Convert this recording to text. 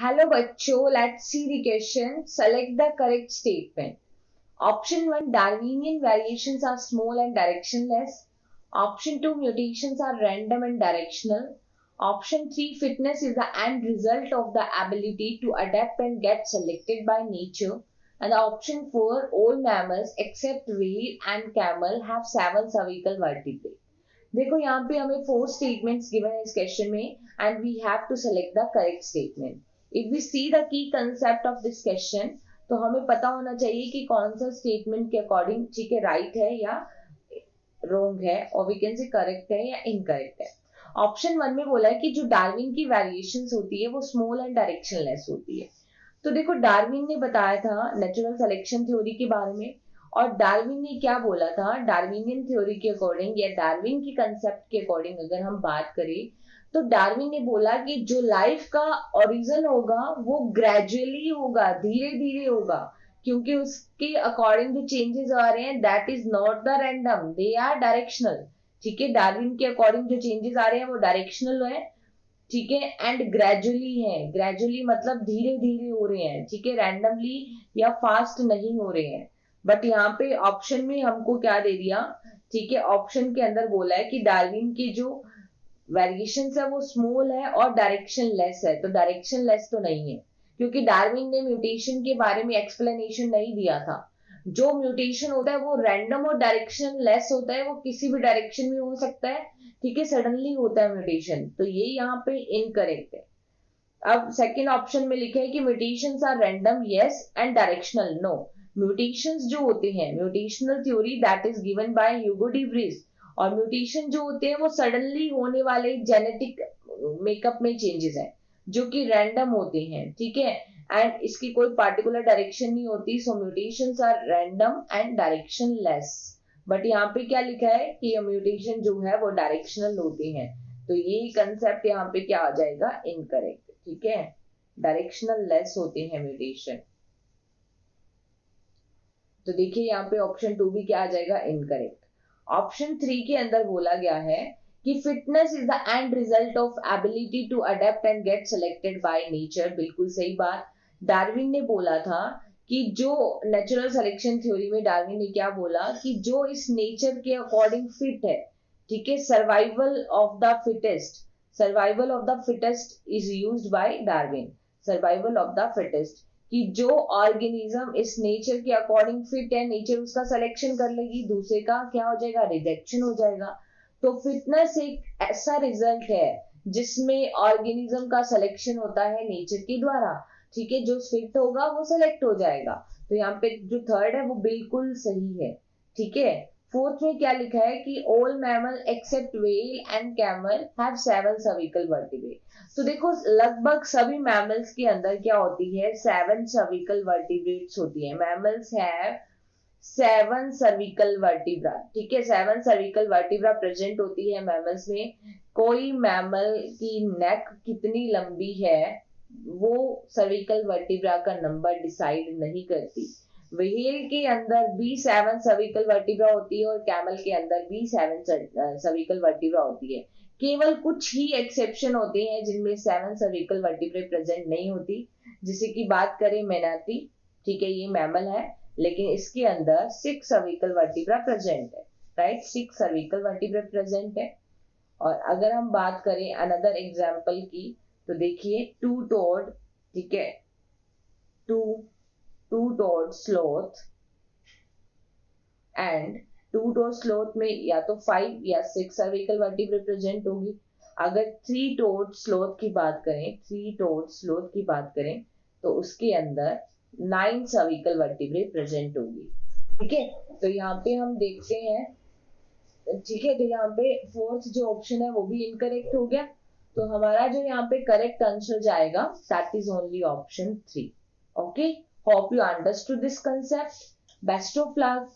Hello बच्चों, let's see the question. Select the correct statement. Option 1, Darwinian variations are small and directionless. Option 2, mutations are random and directional. Option 3, fitness is the end result of the ability to adapt and get selected by nature. And option 4, all mammals except whale and camel have 7 cervical vertebrae. देखो यहाँ पे हमें 4 statements given है इस question में and we have to select the correct statement. If we see the key concept of this question, तो हमें पता होना चाहिए कि कौन सा स्टेटमेंट के अकॉर्डिंग ठीक है, राइट है या रॉन्ग है, और वी कैन से करेक्ट है या इनकरेक्ट है. ऑप्शन 1 में बोला है कि जो डार्विन की वेरिएशंस होती है वो स्मॉल एंड डायरेक्शनलेस होती है. तो देखो, डार्विन ने बताया था नेचुरल सिलेक्शन थ्योरी के बारे में, और डार्विन ने क्या बोला था, डार्विनियन थ्योरी के अकॉर्डिंग या डार्विन की कंसेप्ट के अकॉर्डिंग अगर हम बात करें, तो डार्विन ने बोला कि जो लाइफ का ओरिजिन होगा वो ग्रेजुअली होगा, धीरे धीरे होगा, क्योंकि उसके अकॉर्डिंग जो चेंजेस आ रहे हैं that is not the random, they are directional. ठीक है, डार्विन के अकॉर्डिंग जो चेंजेस आ रहे हैं वो डायरेक्शनल है. ठीक है, एंड ग्रेजुअली है. ग्रेजुअली मतलब धीरे धीरे हो रहे हैं. ठीक है, रैंडमली या फास्ट नहीं हो रहे हैं. बट यहाँ पे ऑप्शन में हमको क्या दे दिया, ठीक है, ऑप्शन के अंदर बोला है कि डार्विन की जो वेरिएशन है वो स्मॉल है और डायरेक्शन लेस है. तो डायरेक्शन लेस तो नहीं है, क्योंकि डार्विन ने म्यूटेशन के बारे में एक्सप्लेनेशन नहीं दिया था. जो म्यूटेशन होता है वो रैंडम और डायरेक्शन लेस होता है, वो किसी भी डायरेक्शन में हो सकता है. ठीक है, सडनली होता है म्यूटेशन, तो ये यहाँ पे इनकरेक्ट है. अब सेकेंड ऑप्शन में लिखे है कि mutations are random yes and directional no. Mutations जो होते हैं, mutational theory that is given by Hugo de Vries, और म्यूटेशन जो होते हैं वो सडनली होने वाले जेनेटिक मेकअप में चेंजेस हैं जो कि रैंडम होते हैं. ठीक है, एंड इसकी कोई पार्टिकुलर डायरेक्शन नहीं होती. So mutations are random and direction less. But यहाँ पे क्या लिखा है कि म्यूटेशन जो है वो डायरेक्शनल होते हैं. तो ये कंसेप्ट यहाँ पे क्या आ जाएगा, इनकरेक्ट. ठीक है, डायरेक्शनल लेस होते हैं म्यूटेशन. तो देखिए यहाँ पे ऑप्शन 2 भी क्या आ जाएगा, इनकरेक्ट. ऑप्शन 3 के अंदर बोला गया है कि fitness is the end result of ability to adapt and get selected by nature. बिल्कुल सही बात. डार्विन ने बोला था कि जो नेचुरल सिलेक्शन थ्योरी में डार्विन ने क्या बोला कि जो इस नेचर के अकॉर्डिंग फिट है, ठीक है, survival of the fittest, survival of the fittest is used by Darwin. Survival of the fittest, कि जो ऑर्गेनिज्म इस नेचर के अकॉर्डिंग फिट है, नेचर उसका सिलेक्शन कर लेगी, दूसरे का क्या हो जाएगा, रिजेक्शन हो जाएगा. तो फिटनेस एक ऐसा रिजल्ट है जिसमें ऑर्गेनिज्म का सिलेक्शन होता है नेचर के द्वारा. ठीक है, जो फिट होगा वो सिलेक्ट हो जाएगा. तो यहाँ पे जो थर्ड है वो बिल्कुल सही है. ठीक है, फोर्थ में क्या लिखा है कि all mammal except whale and camel have 7 cervical vertebrae. तो देखो, लगभग सभी मैमल्स के अंदर क्या होती है, 7 सर्विकल वर्टिब्रेट्स होती है. Mammals have 7 cervical vertebra. ठीक है, 7 सर्विकल वर्टिब्रा प्रेजेंट होती है मैमल्स में. कोई मैमल की नेक कितनी लंबी है वो सर्विकल वर्टिब्रा का नंबर डिसाइड नहीं करती. व्हेल के अंदर भी 7 सर्विकल वर्टिब्रा होती है और कैमल के अंदर भी 7 सर्विकल वर्टिब्रा होती है. केवल कुछ ही एक्सेप्शन होते हैं जिनमें 7 सर्विकल वर्टिब्रे प्रेजेंट नहीं होती. जैसे कि बात करें मैनाटी, ठीक है, ये मैमल है, लेकिन इसके अंदर 6 सर्विकल वर्टिब्रा प्रेजेंट है. राइट, 6 सर्विकल वर्टिब्रा प्रेजेंट है. और अगर हम बात करें अनदर एग्जाम्पल की, तो देखिए टू टोड, ठीक है, two toed sloth, and two toed sloth में या तो 5 या 6 सर्विकल वर्टिब्रे प्रेजेंट होगी. अगर थ्री टोड स्लोथ की बात करें, थ्री टोड स्लोथ की बात करें, तो उसके अंदर 9 सर्विकल वर्टिब्रे प्रेजेंट होगी. ठीक है, तो यहाँ पे हम देखते हैं. ठीक है, तो यहाँ पे फोर्थ जो ऑप्शन है वो भी इनकरेक्ट हो गया. तो हमारा जो यहाँ पे करेक्ट आंसर जाएगा that is only option 3. Okay, hope you understood this concept. Best of luck.